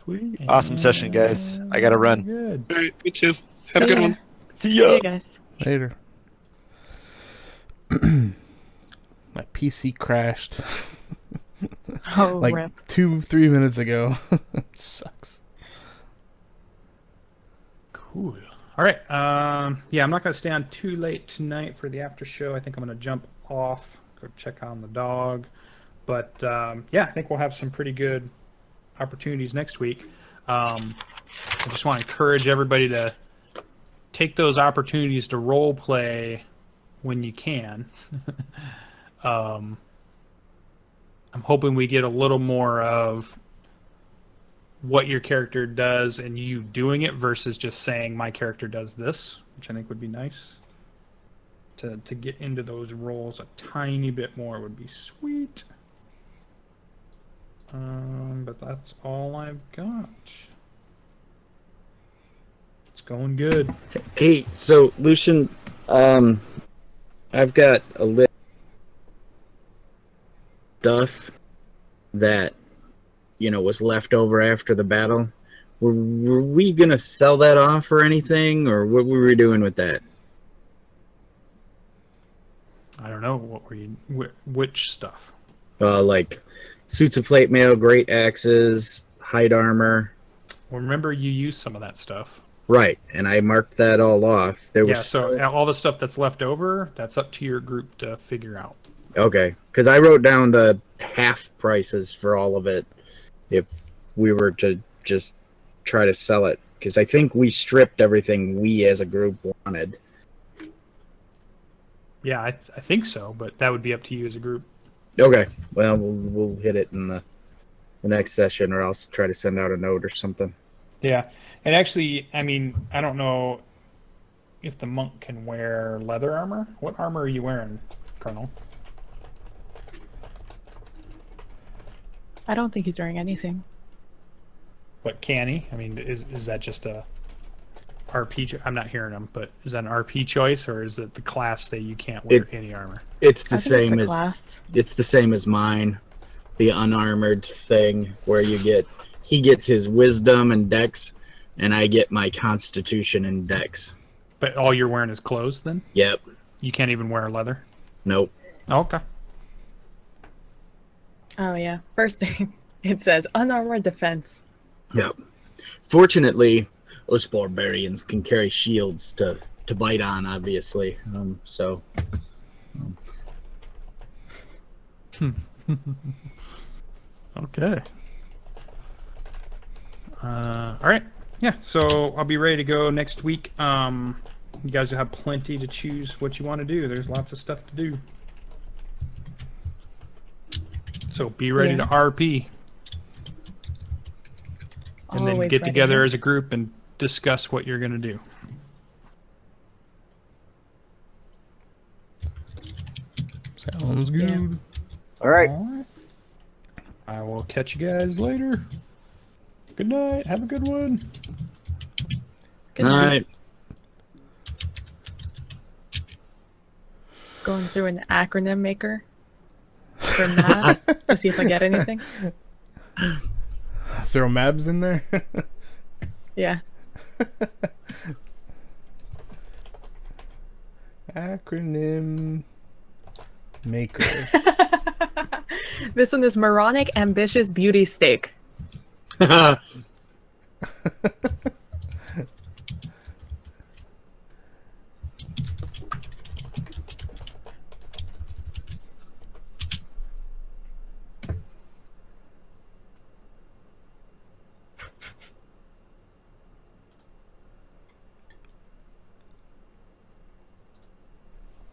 Sweet. Awesome session, guys. I gotta run. Good. All right, me too. Have a good one. See See ya. you guys. Later. My PC crashed Oh, like rip. 2-3 minutes ago. It sucks. Cool. All right. Yeah, I'm not going to stay on too late tonight for the after show. I think I'm going to jump off, go check on the dog. But yeah, I think we'll have some pretty good opportunities next week. I just want to encourage everybody to take those opportunities to role play when you can. I'm hoping we get a little more of what your character does and you doing it versus just saying my character does this, which I think would be nice. To get into those roles a tiny bit more would be sweet. But that's all I've got. It's going good. Hey, so Lucien, I've got a list of stuff that was left over after the battle. Were we gonna sell that off or anything, or what were we doing with that? I don't know. What were you? Which stuff? Like suits of plate mail, great axes, hide armor. Well, remember you used some of that stuff. Right, and I marked that all off. There was So all the stuff that's left over, that's up to your group to figure out. Okay, because I wrote down the half prices for all of it if we were to just try to sell it, because I think we stripped everything we as a group wanted. Yeah, I think so, but that would be up to you as a group. Okay, well, we'll hit it in the next session, or else try to send out a note or something. Yeah, and actually, I mean, I don't know if the monk can wear leather armor. What armor are you wearing, Kerrnel? I don't think he's wearing anything. But can he? I mean, is that just a RP? I'm not hearing him, but is that an RP choice, or is it the class say you can't wear any armor? It's the I think same it's as class. it's the same as mine, the unarmored thing where he gets his wisdom and dex, and I get my constitution and dex. But all you're wearing is clothes, then? Yep. You can't even wear leather? Nope. Okay. Oh, yeah. First thing, it says unarmored defense. Yep. Fortunately, us barbarians can carry shields to bite on, obviously. Okay. All right. Yeah, so I'll be ready to go next week. You guys will have plenty to choose what you want to do. There's lots of stuff to do. So be ready to RP. And then Always get ready. together as a group and discuss what you're going to do. Sounds good. Yeah. All right. All right. I will catch you guys later. Good night. Have a good one. Good All night. right. Going through an acronym maker for maps to see if I get anything. Throw mabs in there. Yeah. Acronym maker. This one is moronic ambitious beauty steak.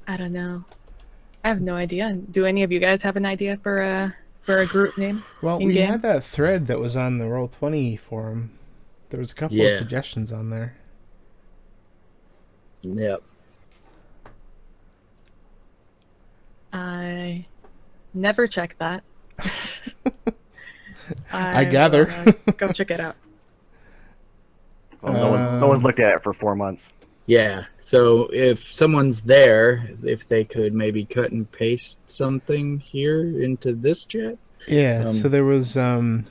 I don't know. I have no idea. Do any of you guys have an idea for a group name? Well, we in-game? had that thread that was on the Roll20 forum. There was a couple of Yeah. suggestions on there. Yep. I never check that. I gather. Go check it out. Well, no one's looked at it for 4 months. Yeah. So if someone's there, if they could maybe cut and paste something here into this chat. Yeah, so there was Comment.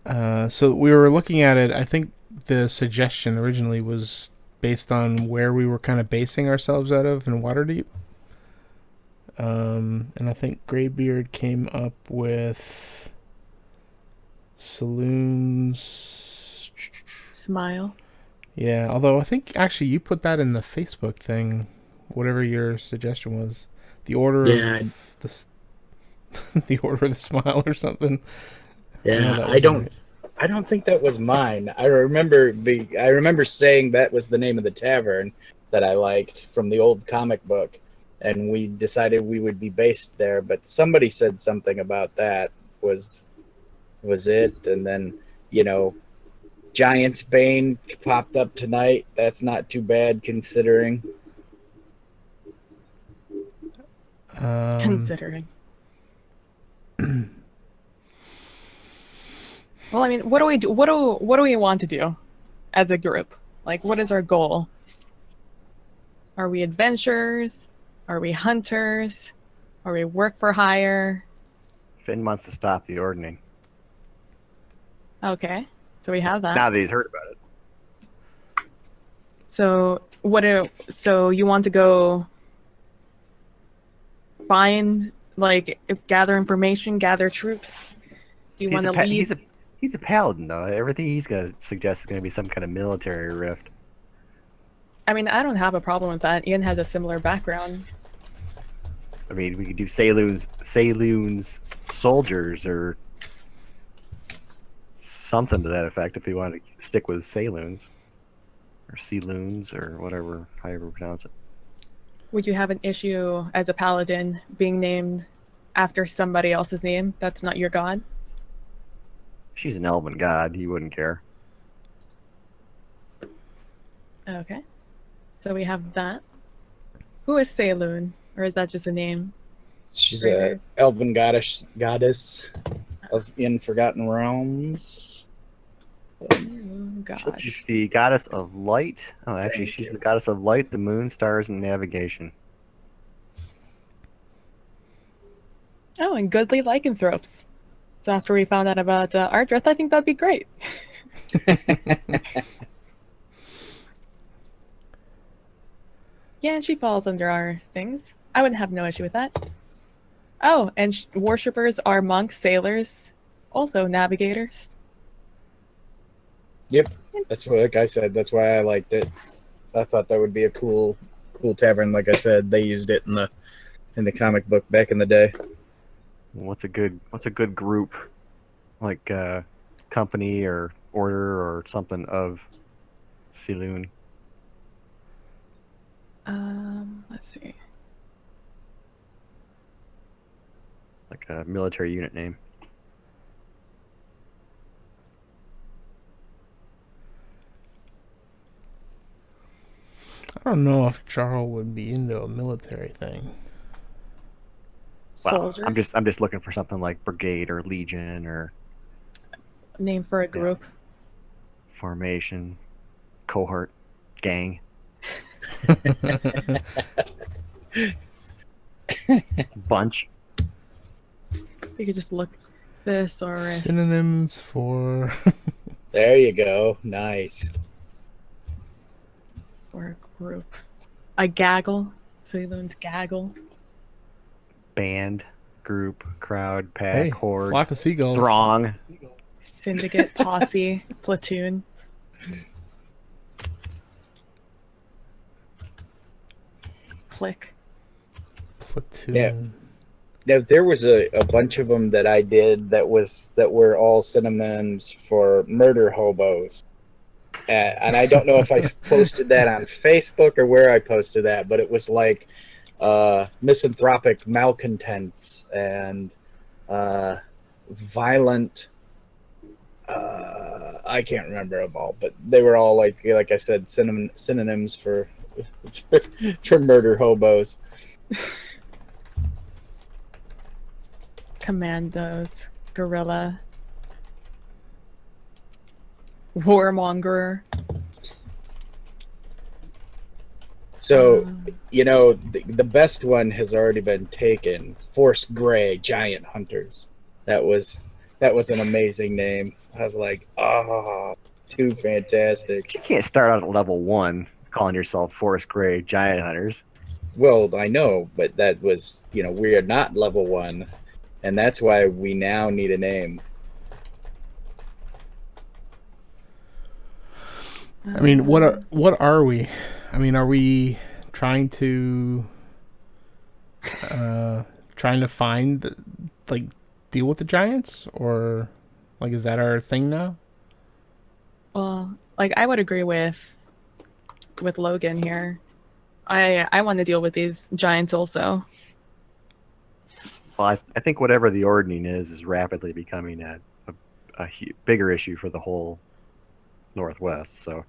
So we were looking at it. I think the suggestion originally was based on where we were kind of basing ourselves out of in Waterdeep. And I think Greybeard came up with saloons. Smile. Yeah, although I think actually you put that in the Facebook thing, whatever your suggestion was. The order of the order of the smile or something. Yeah, I don't think that was mine. I remember saying that was the name of the tavern that I liked from the old comic book, and we decided we would be based there. But somebody said something about that was it, and then Giant's Bane popped up tonight. That's not too bad considering. Considering. Well, I mean, what do we do? What do we want to do as a group? Like, what is our goal? Are we adventurers? Are we hunters? Are we work for hire? Finn wants to stop the ordning. Okay, so we have that. Now that he's heard about it. So so you want to go find, like, gather information, gather troops? Do you want to lead? He's a paladin, though. Everything he's going to suggest is going to be some kind of military rift. I mean, I don't have a problem with that. Ian has a similar background. I mean, we could do Saloon's soldiers or something to that effect if we want to stick with Saloons or Sealoons or whatever, however you pronounce it. Would you have an issue as a paladin being named after somebody else's name that's not your god? She's an elven god. He wouldn't care. Okay. So we have that. Who is Saloon? Or is that just a name? She's Greybeard. a elven goddess in Forgotten Realms. Oh, God. She's the goddess of light. Oh, actually, Thank she's you. the goddess of light, the moon, stars, and navigation. Oh, and goodly lycanthropes. So after we found out about Ardreth, I think that'd be great. Yeah, and she falls under our things. I wouldn't have no issue with that. Oh, and worshippers are monks, sailors, also navigators. Yep, that's what, like I said, that's why I liked it. I thought that would be a cool tavern. Like I said, they used it in the comic book back in the day. What's a good group, like company or order or something of Saloon? Let's see. Like a military unit name. I don't know if Jarral would be into a military thing. Well, Soldiers. I'm just looking for something like brigade or legion or Name for a group. formation, cohort, gang, bunch. You could just look thesaurus. Synonyms for There you go. Nice. Or a group. A gaggle. Saloon's gaggle. Band, group, crowd, pack, hey, horde, flock of seagulls. throng. Syndicate, posse, platoon. Click. Platoon. Yeah. Now there was a bunch of them that I did that were all synonyms for murder hobos, and I don't know if I posted that on Facebook or where I posted that, but it was like misanthropic malcontents and violent. I can't remember them all, but they were all like I said, synonyms for murder hobos. Commandos. Guerrilla. Warmonger. So, the best one has already been taken. Force Grey, Giant Hunters. That was That was an amazing name. I was like, oh, too fantastic. You can't start out at level 1 calling yourself Forest Grey Giant Hunters. Well, I know, but that was, we are not level 1, and that's why we now need a name. I mean, what are we? I mean, are we trying to find deal with the giants, or is that our thing now? Well, I would agree with Logan here. I want to deal with these giants also. Well, I think whatever the ordning is rapidly becoming a bigger issue for the whole Northwest. So,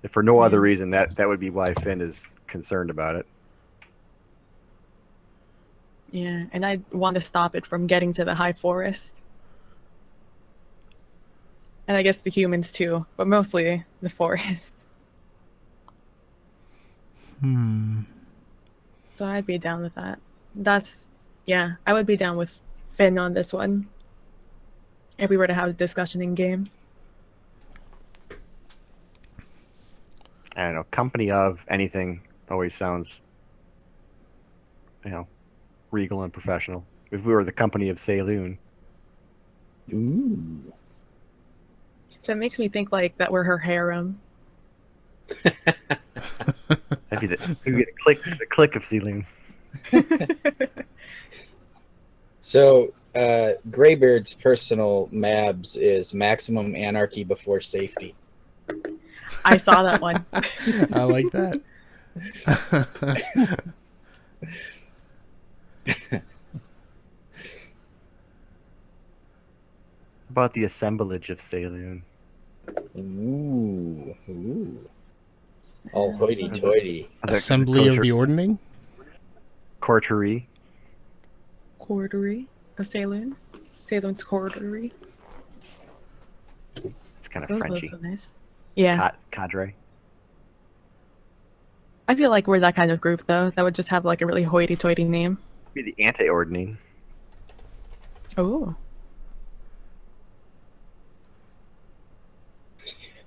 if for no other reason, that would be why Finn is concerned about it. Yeah, and I want to stop it from getting to the high forest. And I guess the humans too, but mostly the forest. So I'd be down with that. I would be down with Finn on this one. If we were to have a discussion in game. I don't know, company of anything always sounds, regal and professional. If we were the company of Saloon. Ooh. So it makes me think that we're her harem. That'd be the click of Saloon. So, Greybeard's personal Mabs is maximum anarchy before safety. I saw that one. I like that. About the assemblage of Saloon. Ooh. All hoity-toity. Assembly of the Ordning? Coterie. Quartery of Saloon. Saloon's quartery. It's kind of Those Frenchy. so nice. Yeah. Cadre. I feel like we're that kind of group, though, that would just have a really hoity-toity name. Be the anti-ordning. Oh.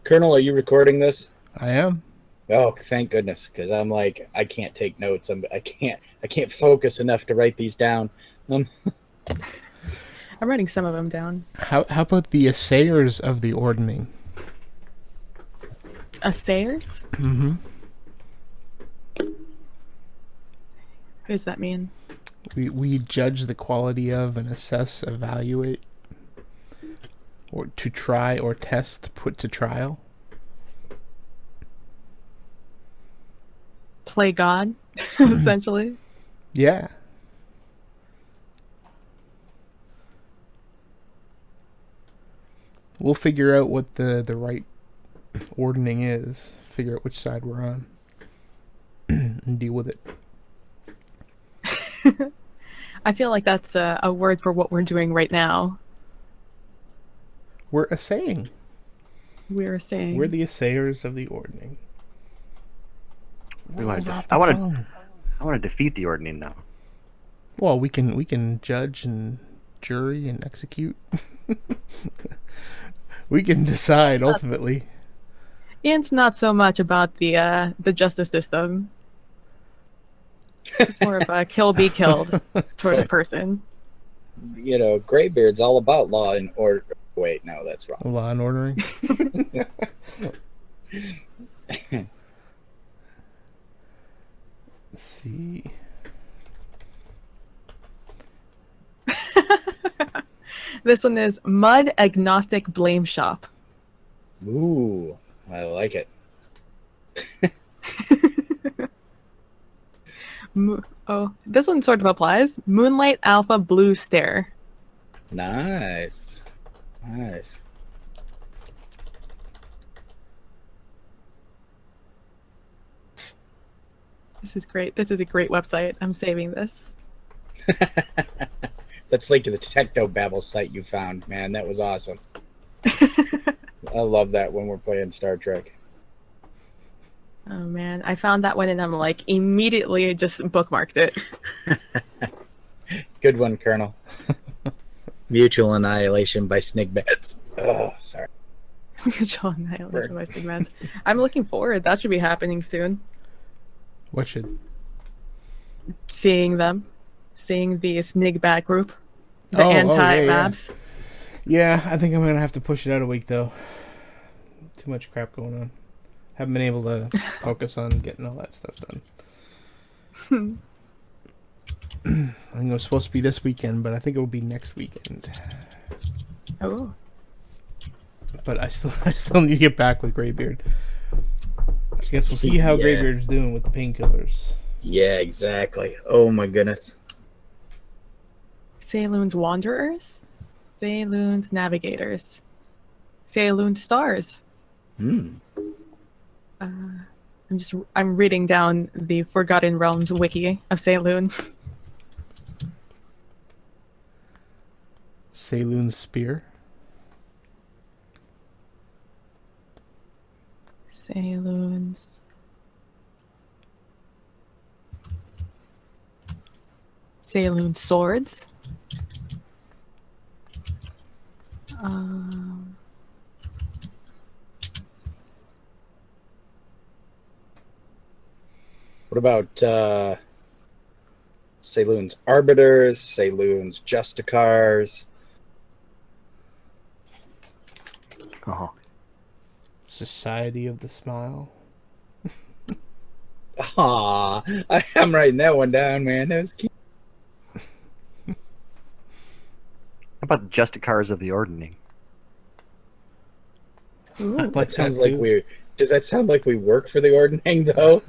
Kerrnel, are you recording this? I am. Oh, thank goodness, because I'm I can't take notes. I can't focus enough to write these down. I'm writing some of them down. How about the assayers of the Ordning? Assayers? Mm-hmm. What does that mean? We judge the quality of and assess, evaluate, or to try or test, put to trial. Play God, essentially. Yeah. We'll figure out what the right ordning is. Figure out which side we're on. And deal with it. I feel like that's a word for what we're doing right now. We're assaying. We're saying. We're the assayers of the ordning. I want to defeat the ordning, though. Well, we can judge and jury and execute. We can decide ultimately. It's not so much about the justice system. It's more of a kill be killed sort of person. Greybeard's all about law and order. Wait, no, that's wrong. Law and ordering. Let's see. This one is Mud Agnostic Blame Shop. Ooh, I like it. This one sort of applies. Moonlight Alpha Blue Stare. Nice. This is great. This is a great website. I'm saving this. Let's link to the Technobabble site you found, man. That was awesome. I love that when we're playing Star Trek. Oh man, I found that one and I'm immediately just bookmarked it. Good one, Kerrnel. Mutual annihilation by Snigbats. Oh, sorry. Mutual annihilation by Sigmans. I'm looking forward. That should be happening soon. What should? Seeing them. Seeing the Snigbat group. The Oh, yeah, anti-maps. Yeah, I think I'm going to have to push it out a week, though. Too much crap going on. Haven't been able to focus on getting all that stuff done. I think it was supposed to be this weekend, but I think it will be next weekend. Oh. But I still need to get back with Greybeard. I guess we'll see how Greybeard's doing with the painkillers. Yeah, exactly. Oh my goodness. Saloon's Wanderers. Saloon's Navigators. Saloon Stars. Hmm. I'm reading down the Forgotten Realms wiki of Saloon. Saloon's Spear. Saloon's. Saloon Swords. What about Saloon's Arbiters, Saloon's Justicars? Oh, Society of the Smile. Aw, I'm writing that one down, man. That was cute. how about Justicars of the Ordning? Ooh. That sounds like weird. Does that sound like we work for the Ordning, though?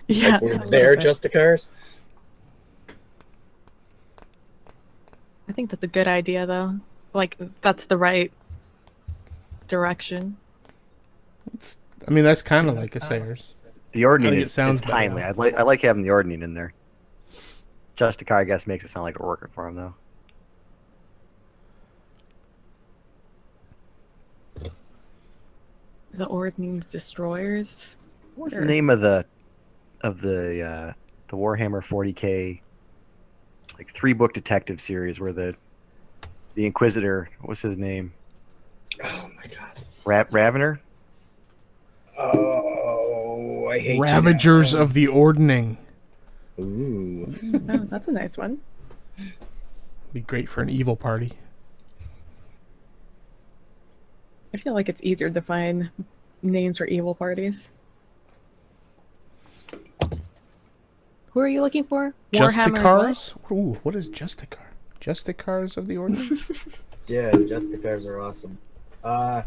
Yeah. Like we're their Justicars? I think that's a good idea, though. Like, that's the right direction. I mean, that's kind of like a Sayers. The Ordning think it is sounds timely. better. I like having the Ordning in there. Justicar, I guess, makes it sound like we're working for him, though. The Ordning's Destroyers. What was the name of the Warhammer 40K like 3-book detective series where the Inquisitor, what was his name? Oh my god. Ravener? Oh, I hate Ravagers of the Ordning. Ooh. Oh, that's a nice one. Be great for an evil party. I feel like it's easier to find names for evil parties. Who are you looking for? Warhammer as Justicars? Ooh, what is Justicar? Justicars of the Ordning? Yeah, Justicars are awesome. God,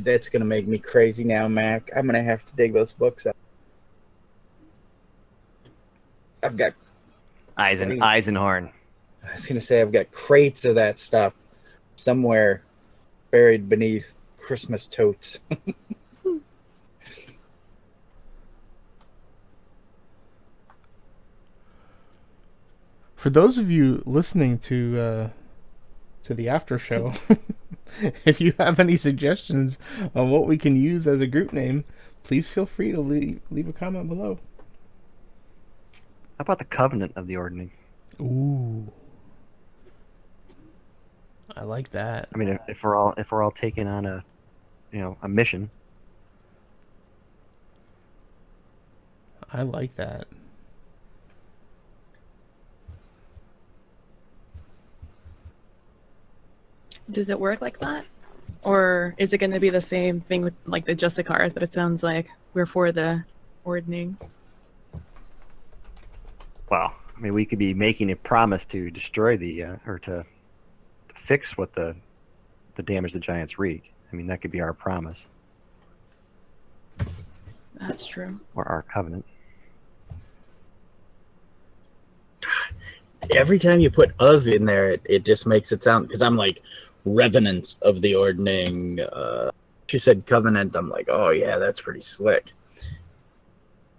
that's gonna make me crazy now, Mac. I'm gonna have to dig those books up. I've got. Eisenhorn. I was gonna say I've got crates of that stuff somewhere buried beneath Christmas totes. For those of you listening to the after show, if you have any suggestions on what we can use as a group name, please feel free to leave a comment below. How about the Covenant of the Ordning? Ooh, I like that. I mean, if we're all taking on a mission. I like that. Does it work like that? Or is it going to be the same thing with like the Justicar that it sounds like we're for the Ordning? Well, I mean, we could be making a promise to destroy or to fix what the damage the giants wreak. I mean, that could be our promise That's true. or our covenant. Every time you put "of" in there, it just makes it sound, because I'm like revenants of the Ordning. She said covenant. I'm like, oh yeah, that's pretty slick.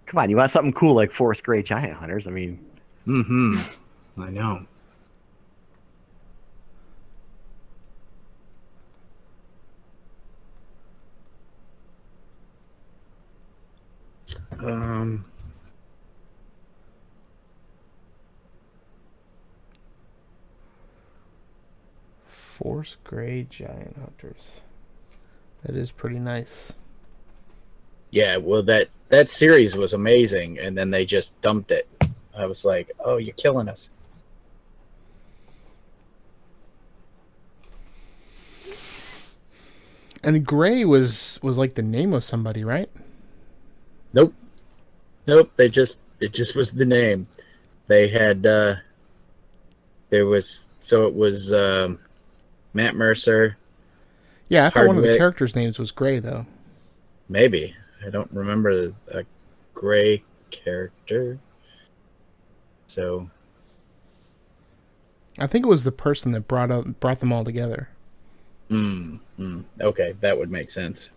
Come on, you want something cool like Forest Grey Giant Hunters? I mean, I know. Force Grey Giant Hunters. That is pretty nice. Yeah, well, that series was amazing, and then they just dumped it. I was like, oh, you're killing us. And Grey was like the name of somebody, right? Nope. It just was the name. They had it was Matt Mercer. Yeah, I thought one of the Hardwick. characters' names was Grey, though. Maybe. I don't remember a Grey character. So I think it was the person that brought them all together. Okay, that would make sense.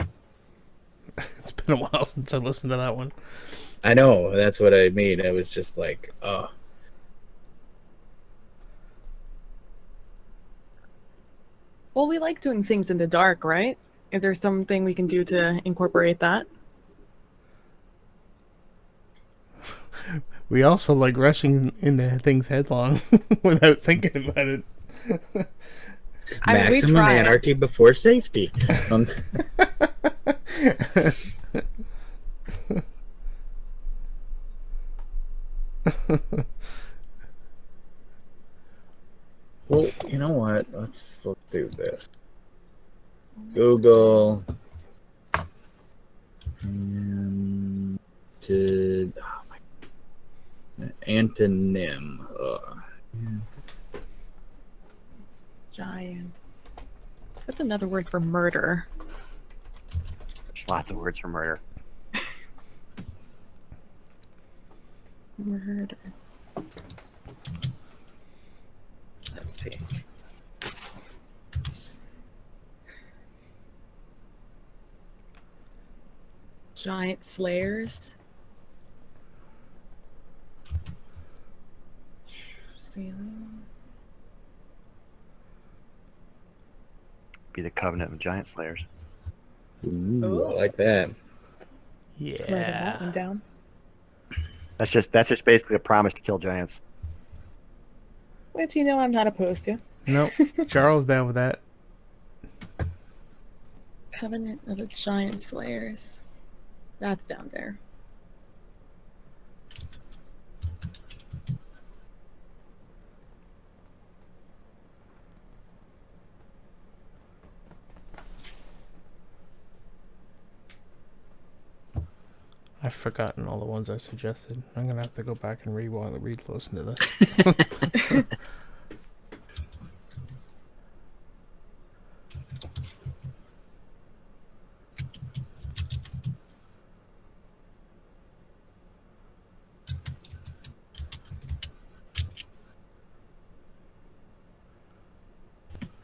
It's been a while since I listened to that one. I know, that's what I mean. I was just like, oh. Well, we like doing things in the dark, right? Is there something we can do to incorporate that? We also like rushing into things headlong without thinking about it. I mean, we Maximum try. anarchy before safety. Well, you know what? Let's do this. Google and antonym. Giants. That's another word for murder. There's lots of words for murder. Murder. Let's see. Giant slayers. Sailing. Be the Covenant of Giant Slayers. Ooh, I like that. Writing that one down. That's just basically a promise to kill giants. Which, you know, I'm not opposed to. Nope. Charles down with that. Covenant of the Giant Slayers. That's down there. I've forgotten all the ones I suggested. I'm gonna have to go back and listen to this.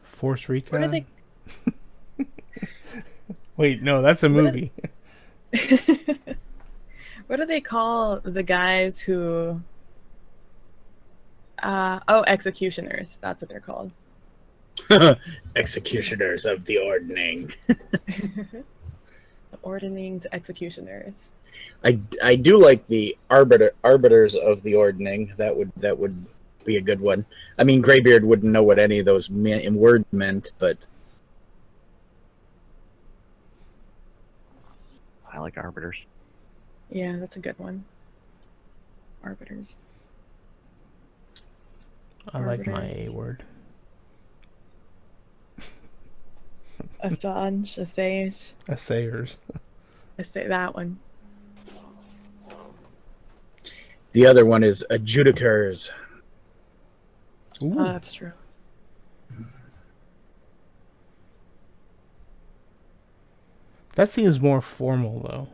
Force Recon? What are they? Wait, no, that's a movie. What do they call the guys who? Executioners. That's what they're called. Executioners of the Ordning. The Ordning's executioners. I do like the arbiters of the Ordning. That would be a good one. I mean, Greybeard wouldn't know what any of those words meant, but I like arbiters. Yeah, that's a good one. Arbiters. I like my Arbiters. A word. Assange, Assange. Assayers. I say that one. the other one is adjudicators. Ooh. Oh, that's true. That seems more formal, though.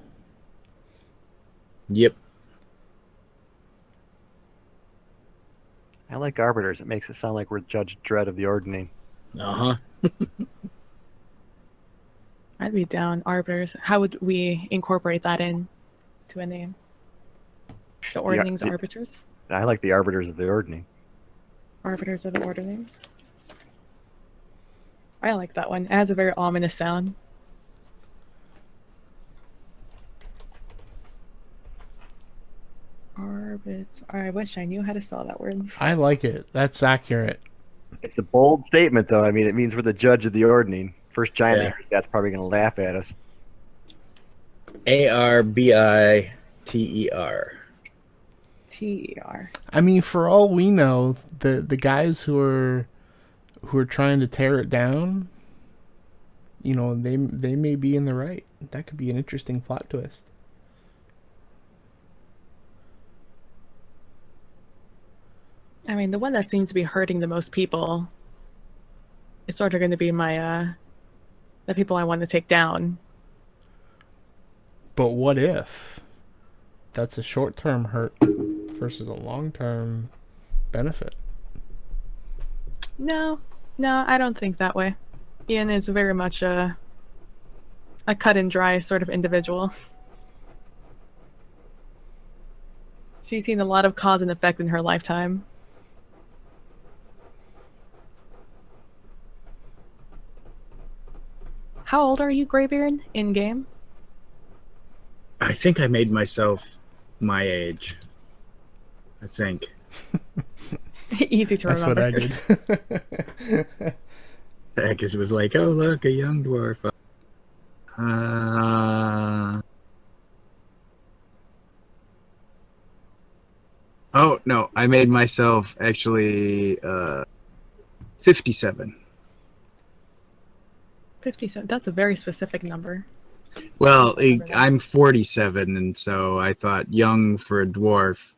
Yep. I like arbiters. It makes it sound like we're Judge Dredd of the Ordning. Uh-huh. I'd be down. Arbiters. How would we incorporate that in to a name? The Ordning's arbiters? I like the arbiters of the Ordning. Arbiters of the Ordning. I like that one. It has a very ominous sound. I wish I knew how to spell that word. I like it. That's accurate. It's a bold statement, though. I mean, it means we're the judge of the ordning. First giant that hears that's probably going to laugh at us. Arbiter. TER. I mean, for all we know, the guys who are trying to tear it down, you know, they may be in the right. That could be an interesting plot twist. I mean, the one that seems to be hurting the most people is sort of going to be my the people I want to take down. But what if that's a short-term hurt versus a long-term benefit? No, I don't think that way. Ian is very much a cut and dry sort of individual. She's seen a lot of cause and effect in her lifetime. How old are you, Greybeard, in game? I think I made myself my age. I think. Easy to remember. That's what I did. Because it was like, oh, look, a young dwarf. Oh, no, I made myself actually 57. 57. That's a very specific number. Well, I'm 47, and so I thought young for a dwarf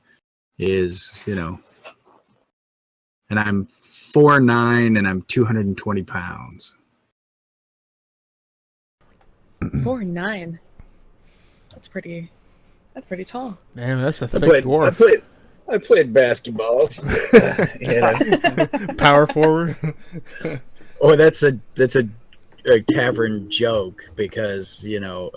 is, you know, and I'm 4'9", and I'm 220 pounds. 4'9". That's pretty tall. Damn, that's a thick dwarf. I played basketball. Power forward. Oh, that's a tavern joke because, you know,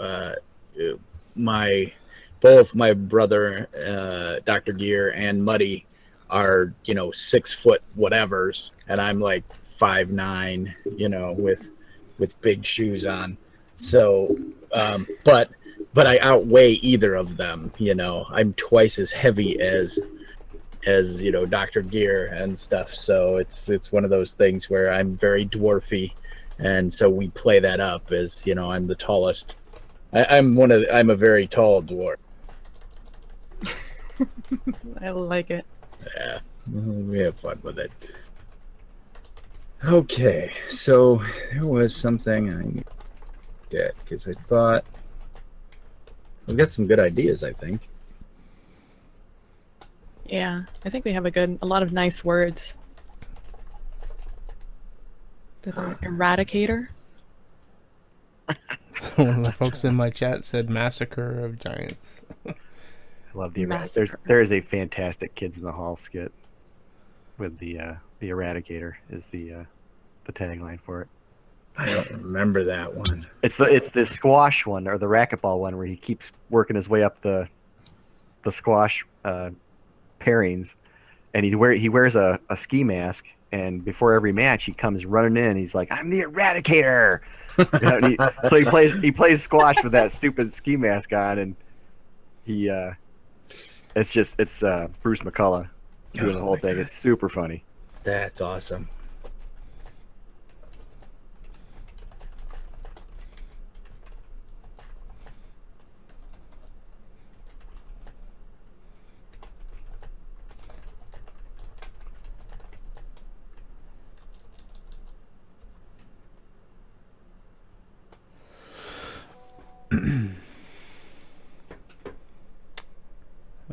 both my brother Dr. Gear and Muddy are, you know, 6 foot whatevers, and I'm like 5'9", you know, with big shoes on. So but I outweigh either of them, you know. I'm twice as heavy as you know, Dr. Gear and stuff. So it's one of those things where I'm very dwarfy. And so we play that up as, you know, I'm the tallest. I'm a very tall dwarf. I like it. Yeah, we have fun with it. Okay, so there was something I need to get because I thought we've got some good ideas. I think. Yeah, I think we have a lot of nice words. There's an eradicator. One of the folks in my chat said massacre of giants. I love the Massacre. there is a fantastic Kids in the Hall skit with the Eradicator is the tagline for it. I don't remember that one. It's the squash one or the racquetball one where he keeps working his way up the squash pairings, and he wears a ski mask, and before every match he comes running in. He's like, "I'm the Eradicator." You know, so he plays squash with that stupid ski mask on, and it's Bruce McCullough doing the whole thing. It's super funny. That's awesome.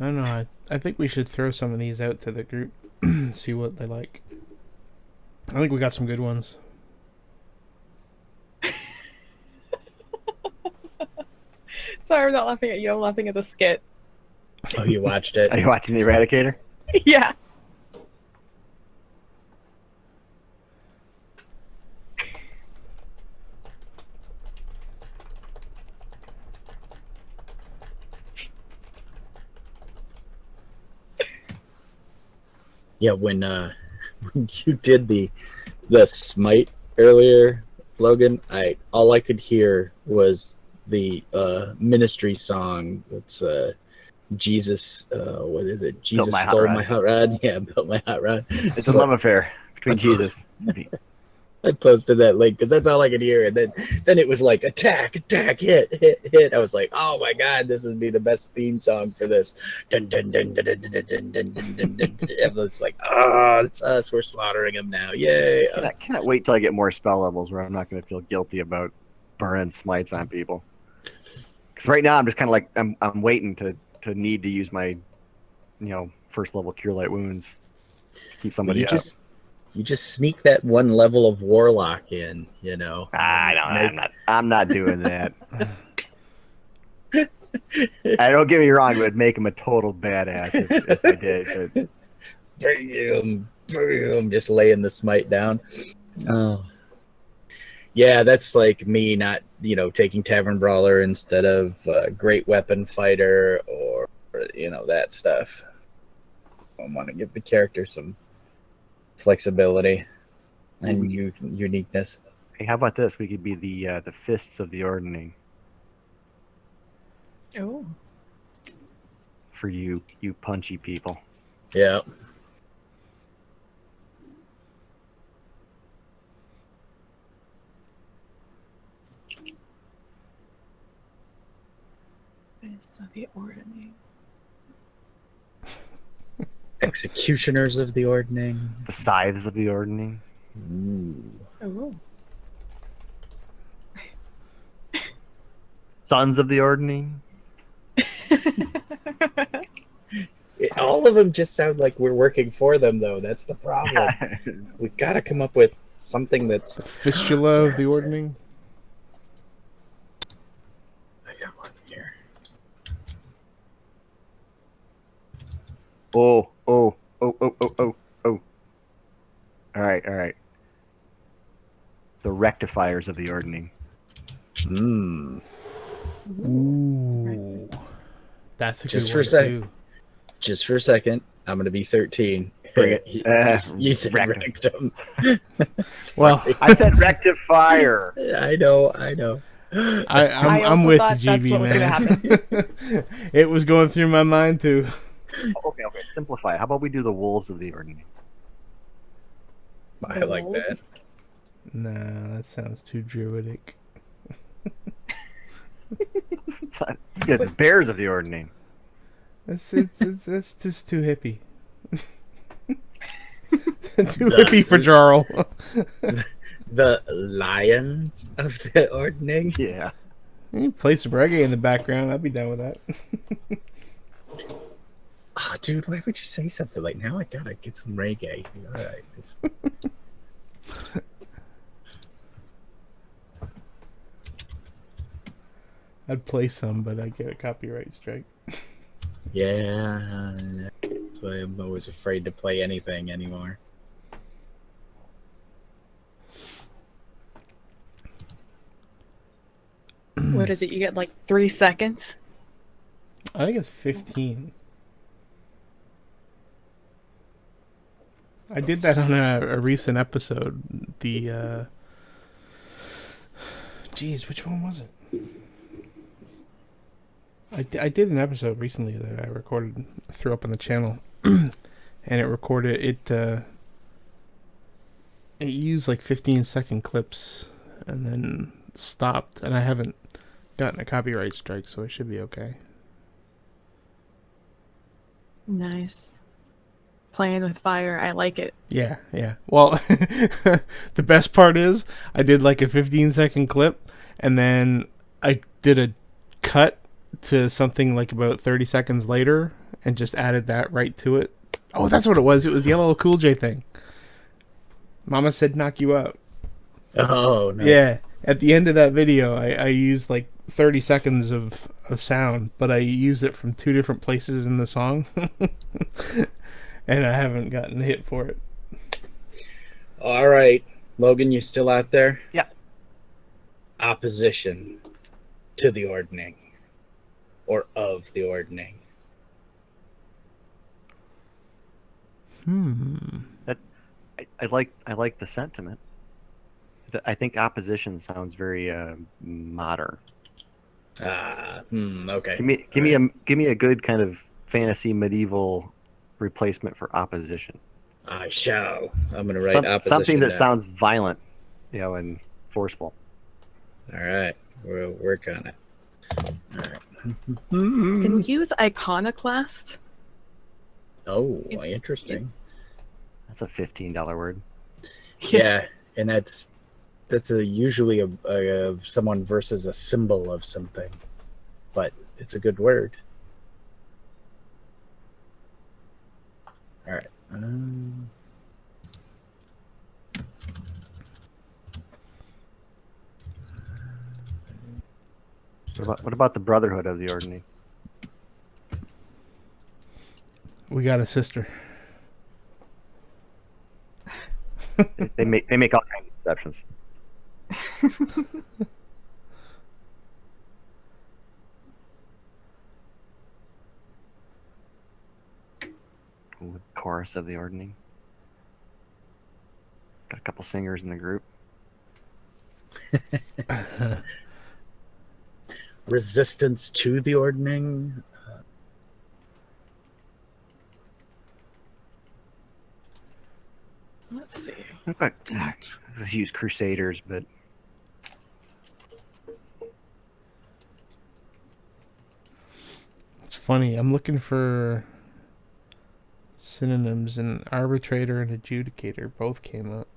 I don't know. I think we should throw some of these out to the group, see what they like. I think we got some good ones. Sorry, I'm not laughing at you. I'm laughing at the skit. Oh, you watched it? Are you watching the Eradicator? Yeah. Yeah, when you did the smite earlier, Logan, all I could hear was the ministry song. It's Jesus, what is it? Jesus my hot stole rod. my hot rod. Yeah, built my hot rod. It's So a love affair between I Jesus. I posted that link because that's all I could hear, and then it was like attack, attack, hit, hit, hit. I was like, oh my god, this would be the best theme song for this. Dun, dun, dun, dun, dun, dun, dun, dun, dun, dun, dun. It's like, oh, it's us. We're slaughtering them now. Yay! I cannot wait till I get more spell levels where I'm not going to feel guilty about burning smites on people. Because right now I'm just kind of like I'm waiting to need to use my, first level cure light wounds. Keep somebody up. You just sneak that one level of warlock in, I'm not doing that. I don't get me wrong, it would make him a total badass if I did. But... Boom, just laying the smite down. Oh, yeah, that's like me not, taking Tavern Brawler instead of Great Weapon Fighter or that stuff. I want to give the character some flexibility and uniqueness. Hey, how about this? We could be the fists of the Ordning Oh. for you punchy people. Yeah. Fists of the Ordning. Executioners of the Ordning. The scythes of the Ordning. Ooh. Oh. Sons of the Ordning. All of them just sound like we're working for them, though. That's the problem. We got to come up with something that's... Fistula of the Ordning. I got one here. Oh. All right. The rectifiers of the Ordning. Ooh. That's a Just good for one, a sec. too. Just for a second, I'm going to be 13. Bring it. You said rectum. Well, I said rectifier. I know. I I'm also with thought that's GB, what was man. It was going through my mind, too. Okay. Simplify it. How about we do the wolves of the Ordning? I like that. Nah, that sounds too druidic. Yeah, the bears of the Ordning. That's just too hippie. Too hippie for Jarral. The lions of the Ordning. Yeah. You play some reggae in the background. I'd be down with that. Oh, dude, why would you say something like now? I gotta get some reggae. All right. I'd play some, but I'd get a copyright strike. Yeah, that's why I'm always afraid to play anything anymore. What is it? You get like 3 seconds? I think it's 15. I did that on a recent episode. The which one was it? I did an episode recently that I recorded, threw up on the channel, and it recorded it. It used like 15-second clips, and then stopped. And I haven't gotten a copyright strike, so it should be okay. Nice. Playing with fire. I like it. Yeah. Well, the best part is I did like a 15-second clip, and then I did a cut to something like about 30 seconds later and just added that right to it. Oh, that's what it was. It was Yellow Cool J thing. Mama said knock you out. Oh, nice. Yeah. At the end of that video, I used like 30 seconds of sound, but I used it from 2 different places in the song. And I haven't gotten hit for it. All right. Logan, you still out there? Yeah. Opposition to the Ordning. Or of the Ordning. I like the sentiment. I think opposition sounds very modern. Okay. Give me a good kind of fantasy medieval replacement for opposition. I shall. I'm gonna write opposition. Something that down. sounds violent, and forceful. All right, we'll work on it. All right. Can we use iconoclast? Oh, interesting. That's a $15 word. Yeah, and that's usually a someone versus a symbol of something, but it's a good word. All right. What about the Brotherhood of the Ordning? We got a sister. They make all kinds of exceptions. Ooh, chorus of the Ordning. Got a couple singers in the group. Resistance to the ordning. Let's see. Let's use Crusaders, but It's funny. I'm looking for synonyms, and arbitrator and adjudicator both came up.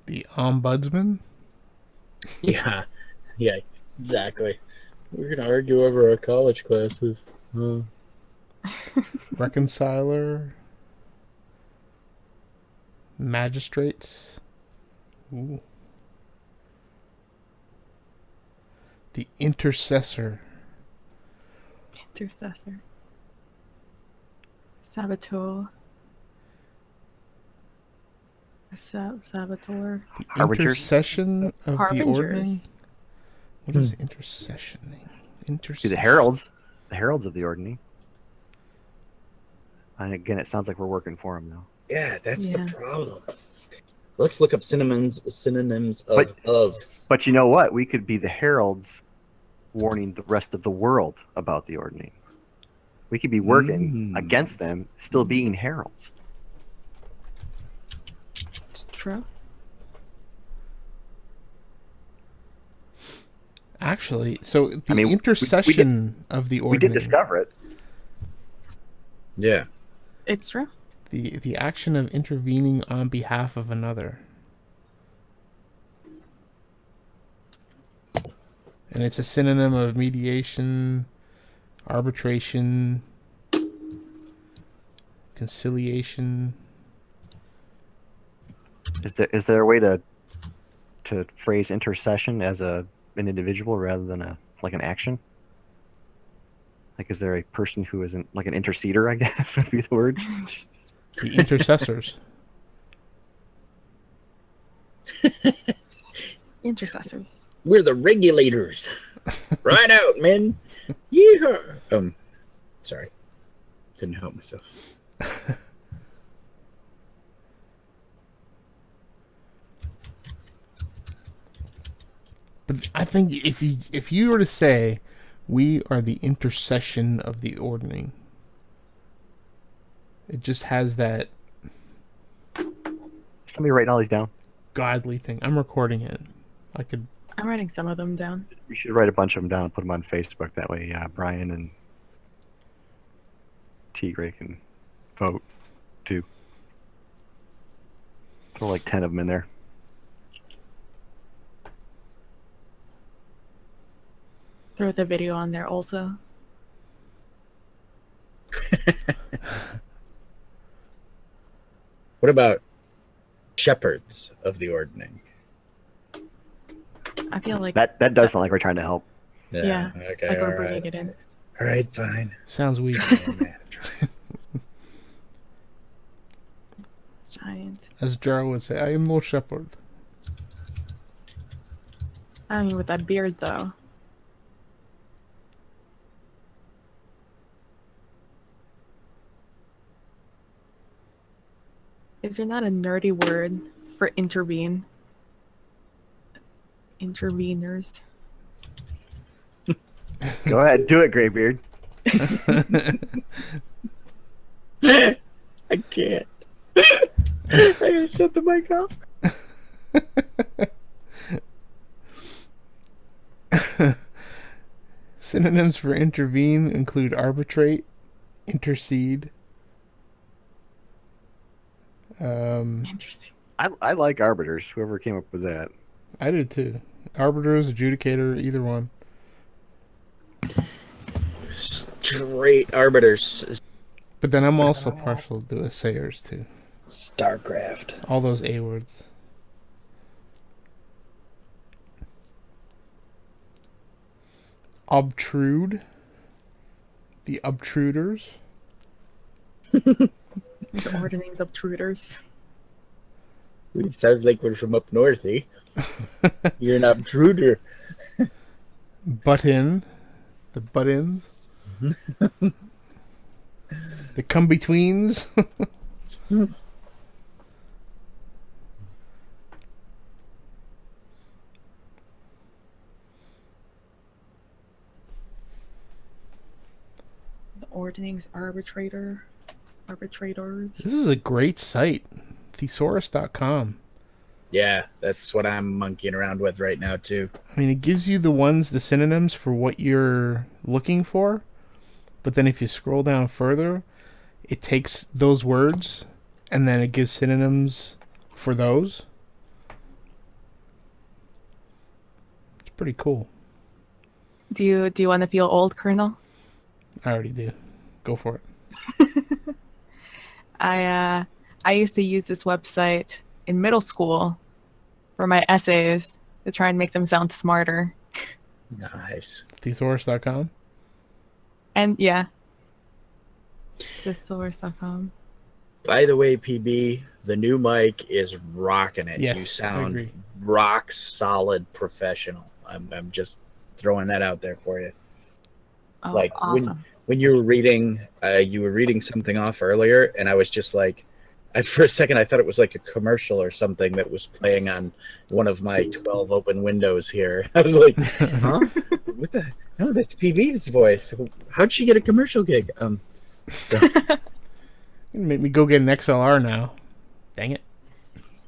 The ombudsman? Yeah, exactly. We're gonna argue over our college classes. Reconciler? Magistrates? Ooh. The intercessor. Intercessor. Saboteur. Saboteur. The Harbingers? intercession of the Harbingers. ordning? What is intercessioning? the Heralds of the Ordning. And again, it sounds like we're working for them now. Yeah, that's Yeah. the problem. Let's look up synonyms But- of. But you know what? We could be the heralds warning the rest of the world about the Ordning. We could be working against them, still being heralds. It's true. Actually, so the mean, intercession of the ordning. We did discover it. Yeah. It's true. The action of intervening on behalf of another. And it's a synonym of mediation, arbitration, conciliation. Is there a way to phrase intercession as an individual rather than an action? Like, is there a person who isn't like an interceder? I guess would be the word. The intercessors. Intercessors. We're the regulators. Right out, men. Yeehaw. Sorry. Couldn't help myself. But I think if you were to say, we are the intercession of the ordning, it just has that Somebody writing all these down. godly thing. I'm recording it. I could. I'm writing some of them down. We should write a bunch of them down and put them on Facebook. That way, Brian and Tigray can vote too. Throw like 10 of them in there. Throw the video on there also. What about shepherds of the ordning? I feel like That does sound like we're trying to help. Yeah, Okay. like all we're right. bringing it in. All right. Fine. Sounds weak. Giant. As Jarral would say, I am no shepherd. I mean, with that beard though. Is there not a nerdy word for intervene? Interveners. Go ahead, do it, Greybeard. I can't. I gotta shut the mic off. Synonyms for intervene include arbitrate, intercede. Interesting. I like arbiters. Whoever came up with that. I do too. Arbiters, adjudicator, either one. Straight arbiters. But then I'm also partial to assayers too. StarCraft. All those A words. Obtrude. The obtruders. The ordinings obtruders. It sounds like we're from up north, eh? You're an obtruder. Butt in. The butt ins. The come betweens. The ordinings arbitrators. This is a great site. Thesaurus.com. Yeah, that's what I'm monkeying around with right now, too. I mean, it gives you the synonyms for what you're looking for. But then if you scroll down further, it takes those words and then it gives synonyms for those. It's pretty cool. Do you want to feel old, Kerrnel? I already do. Go for it. I used to use this website in middle school for my essays to try and make them sound smarter. Nice. Thesaurus.com. And yeah, thesaurus.com. By the way, PB, the new mic is rocking it. Yes, You I sound agree. rock solid professional. I'm just throwing that out there for you. Oh, Like, awesome. When you were reading something off earlier, and I was just like, for a second I thought it was like a commercial or something that was playing on one of my 12 open windows here. I was like, huh? What the? No, that's PB's voice. How'd she get a commercial gig? So You make me go get an XLR now. Dang it.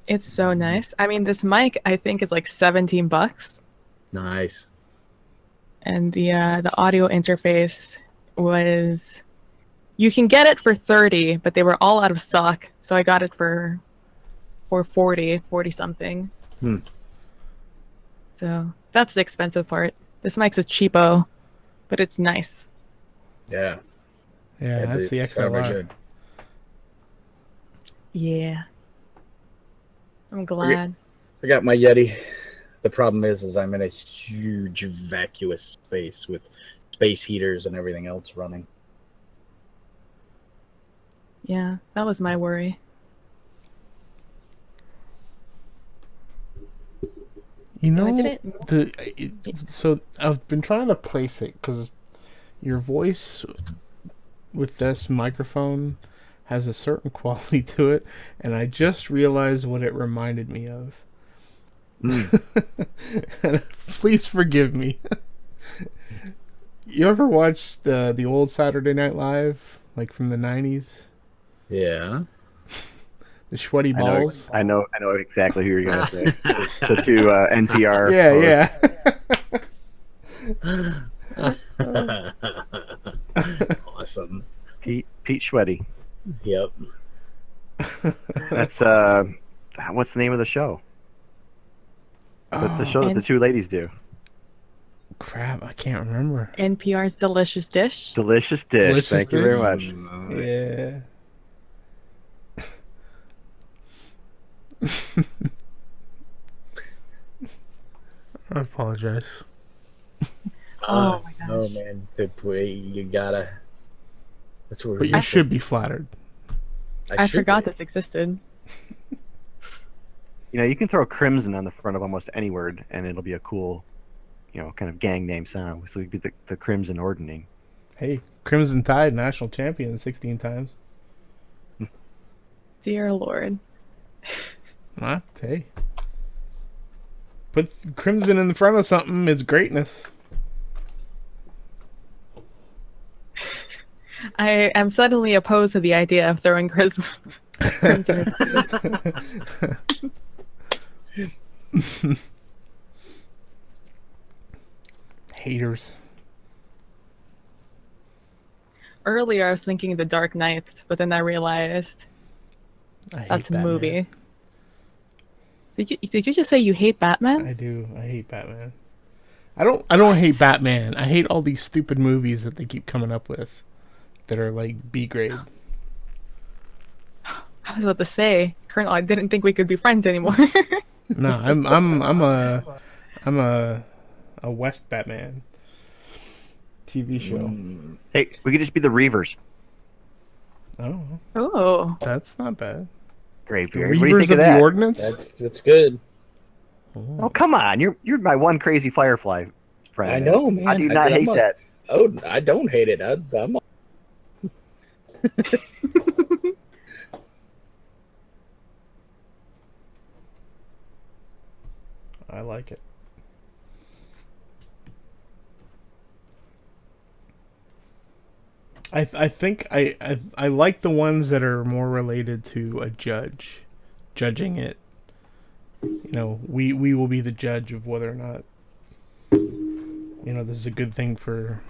It's so nice. I mean, this mic I think is like $17, nice. and the audio interface was. You can get it for 30, but they were all out of stock, so I got it for 40 something. So that's the expensive part. This mic's a cheapo, but it's nice. Yeah. Yeah, that's the it's sounding XLR. good. Yeah. I'm glad. I got my Yeti. The problem is I'm in a huge vacuous space with space heaters and everything else running. Yeah, that was my worry. You know, I didn't. So I've been trying to place it because your voice with this microphone has a certain quality to it, and I just realized what it reminded me of. And please forgive me. You ever watched the old Saturday Night Live, like from the 90s? Yeah. The sweaty balls? I know exactly who you're gonna say. The two NPR. Yeah. Awesome. Pete Schweddy. Yep. That's what's the name of the show? The show that the two ladies do. Crap, I can't remember. NPR's Delicious Dish. Delicious Dish. Delicious Thank you very Dish? much. Yeah. I apologize. Oh my gosh. Oh man, you gotta. That's what. But you should be flattered. I forgot this existed. You know, you can throw crimson on the front of almost any word, and it'll be a cool, kind of gang name sound. So it'd be the Crimson Ordning. Hey, Crimson Tide national champion 16 times. Dear Lord. Hey. Put crimson in the front of something, it's greatness. I am suddenly opposed to the idea of throwing crimson. Haters. Earlier, I was thinking The Dark Knight, but then I realized I hate that's a Batman. movie. Did you just say you hate Batman? I do. I hate Batman. I don't hate Batman. I hate all these stupid movies that they keep coming up with that are like B grade. I was about to say, Kerrnel, I didn't think we could be friends anymore. No, I'm a West Batman TV show. Hey, we could just be the Reavers. Oh, Oh, that's not bad. Greybeard. What do you Reavers think of of the that? Ordnance. That's good. Oh, come on. You're my one crazy Firefly friend. I know, man. How do you not hate that? Oh, I don't hate it. I'm I like it. I think I like the ones that are more related to a judge judging it. You know, we will be the judge of whether or not, you know, this is a good thing for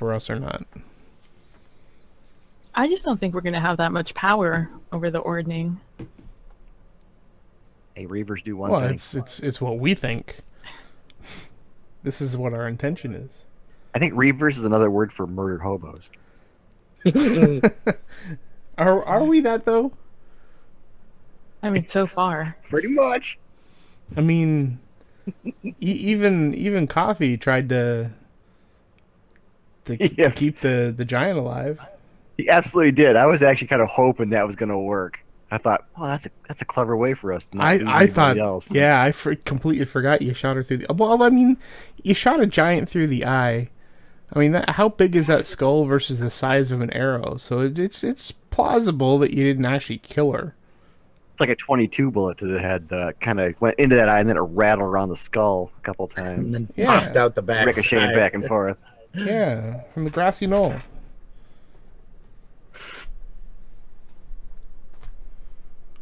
us or not. I just don't think we're going to have that much power over the ordning. Hey, Reavers do one Well, thing. it's what we think. This is what our intention is. I think Reavers is another word for murdered hobos. Are we that though? I mean, so far. Pretty much. I mean, even Coffee tried to Yes. keep the giant alive. He absolutely did. I was actually kind of hoping that was going to work. I thought, well, that's a clever way for us to not lose I anybody thought, else. yeah, I completely forgot you shot her through the. Well, I mean, you shot a giant through the eye. I mean, how big is that skull versus the size of an arrow? So it's plausible that you didn't actually kill her. It's like a 22 bullet to the head that kind of went into that eye and then it rattled around the skull a couple and times. then Yeah. popped out the back. Ricocheting side. back and forth. Yeah, from the grassy knoll.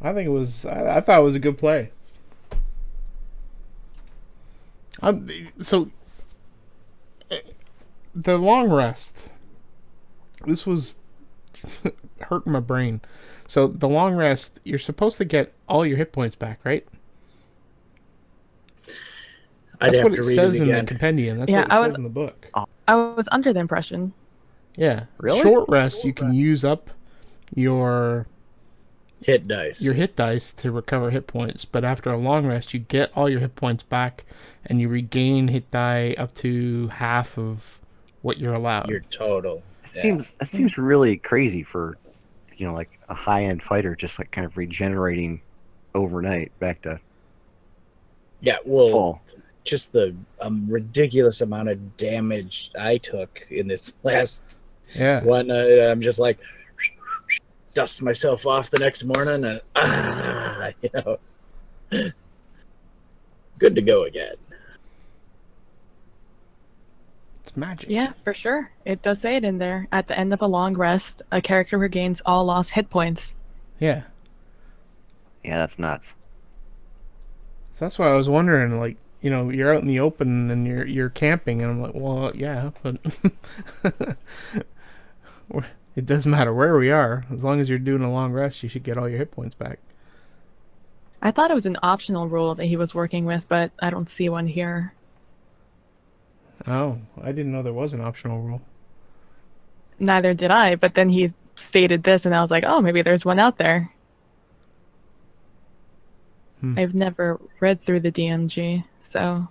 I think it was. I thought it was a good play. So the long rest. This was hurting my brain. So the long rest, you're supposed to get all your hit points back, right? I'd That's have what to it read says it in the again. compendium. That's Yeah, what it I says was- in the book. I was under the impression. Yeah. Really? Short rest, you can use up your Hit dice. hit dice to recover hit points, but after a long rest, you get all your hit points back, and you regain hit die up to half of what you're allowed. Your total. That seems really crazy for, you know, like a high-end fighter just like kind of regenerating overnight back to Yeah, well, full. just the ridiculous amount of damage I took in this last Yeah. one. I'm just like, dust myself off the next morning and, you know, good to go again. It's magic. Yeah, for sure. It does say it in there. At the end of a long rest, a character regains all lost hit points. Yeah. Yeah, that's nuts. So that's why I was wondering, like, you know, you're out in the open and you're camping, and I'm like, well, yeah, but it doesn't matter where we are. As long as you're doing a long rest, you should get all your hit points back. I thought it was an optional rule that he was working with, but I don't see one here. Oh, I didn't know there was an optional rule. Neither did I, but then he stated this, and I was like, oh, maybe there's one out there. I've never read through the DMG, so.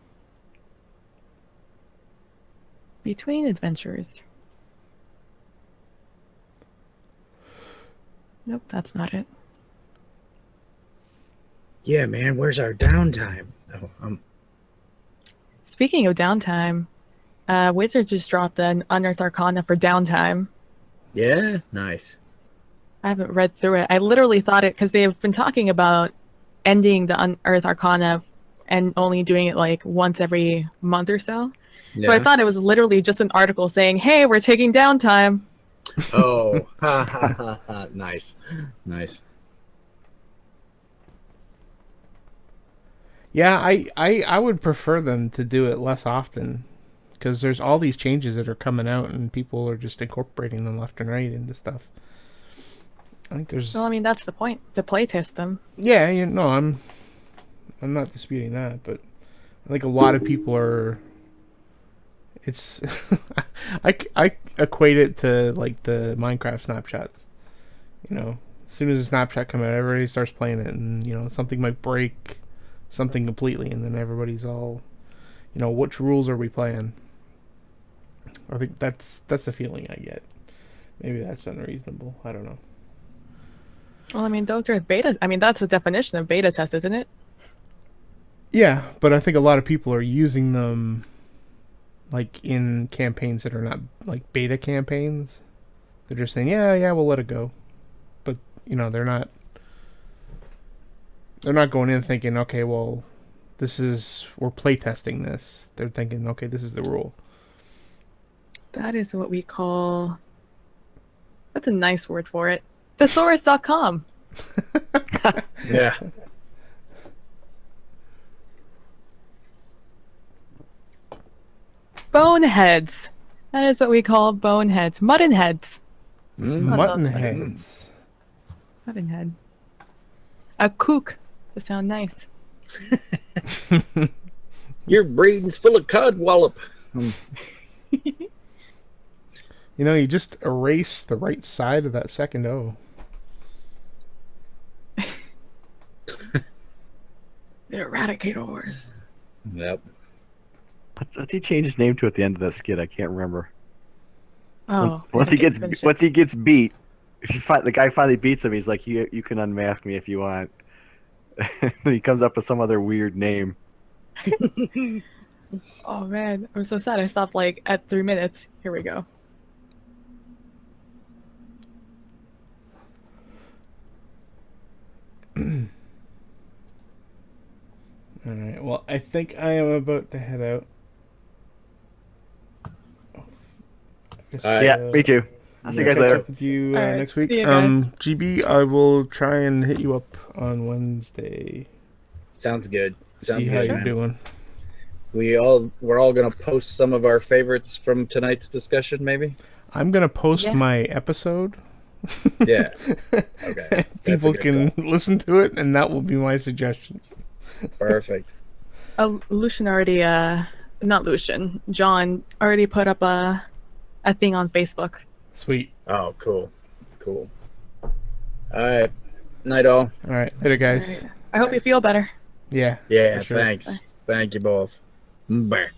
Between adventures. Nope, that's not it. Yeah, man, where's our downtime? Oh, Speaking of downtime, Wizards just dropped an Unearthed Arcana for downtime. yeah, nice. I haven't read through it. I literally thought it because they've been talking about ending the Unearth Arcana and only doing it like once every month or so. So I Yeah. thought it was literally just an article saying, "Hey, we're taking downtime." Oh, ha, ha, ha, ha. Nice. Yeah, I would prefer them to do it less often, because there's all these changes that are coming out and people are just incorporating them left and right into stuff. I think there's Well, I mean, that's the point, to play test them. yeah, I'm not disputing that, but I think a lot of people are. It's I equate it to like the Minecraft snapshots. As soon as a snapshot comes out, everybody starts playing it, and something might break something completely, and then everybody's all, which rules are we playing? I think that's the feeling I get. Maybe that's unreasonable. I don't know. Well, I mean, those are beta. I mean, that's the definition of beta test, isn't it? Yeah, but I think a lot of people are using them like in campaigns that are not like beta campaigns. They're just saying, yeah, we'll let it go. But, they're not going in thinking, okay, well, we're playtesting this. They're thinking, okay, this is the rule. That is what we call. That's a nice word for it. Thesaurus.com. Yeah. Boneheads. That is what we call boneheads. Muttonheads. Mutton that's better. heads. Muttonhead. A kook. To sound nice. Your brain's full of cod wallop. You just erase the right side of that second O. The Eradicators. Yep. What's he change his name to at the end of that skit? I can't remember. Oh. Once I he gets didn't finish it. once he gets beat, the guy finally beats him. He's like, you can unmask me if you want. He comes up with some other weird name. Oh man, I'm so sad. I stopped like at 3 minutes. Here we go. All right. Well, I think I am about to head out. I guess, Yeah, me too. I'll see you guys catch later. up with you All right, next week. see you guys. GB, I will try and hit you up on Wednesday. Sounds good. See Sounds how good, you're man. doing. We're all gonna post some of our favorites from tonight's discussion, maybe. I'm gonna post Yeah. my episode. Yeah. Okay. That's a People good can call. listen to it, and that will be my suggestions. Perfect. Lucian already, not Lucian. John already put up a thing on Facebook. Sweet. Oh, cool. All right. Night all. All right. Later, guys. Alright. I hope you feel better. Yeah. Yeah. for sure. Thanks. Thank you both. Bye.